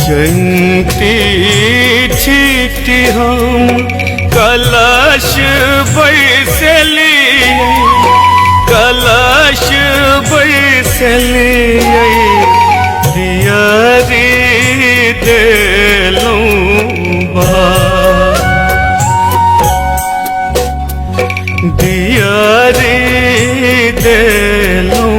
जयंती छीटी हम कलश बैसली, कलश बैसली दियरी देलूं दियरी देलूं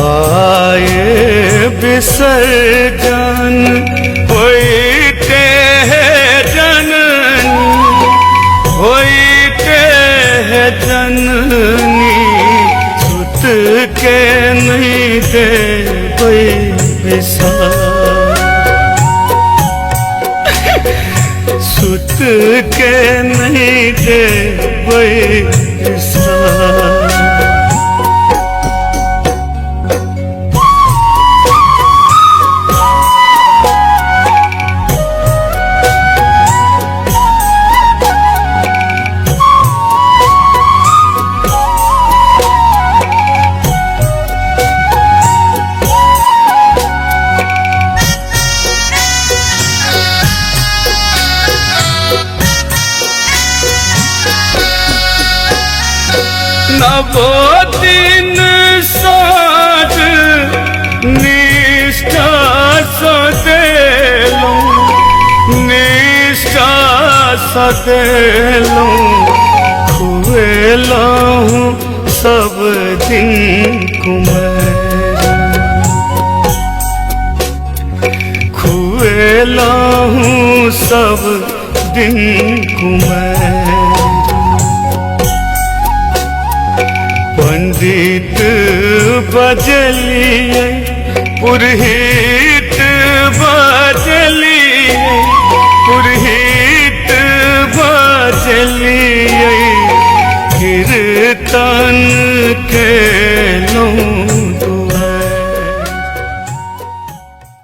आए विसर्जन होइते जननी, होइते जननी सुत के नहीं देबै विसार, सुत के नहीं देबै विसार। नवो दिन साध निष्ठा सदेलूं, निष्ठा सदेलूं खुएलूं सब दिन कुमार, खुएलूं सब दिन कुमार। पंडित बजलिए पुरहित बजलिए, पुरहित बजलिए कीर्तन के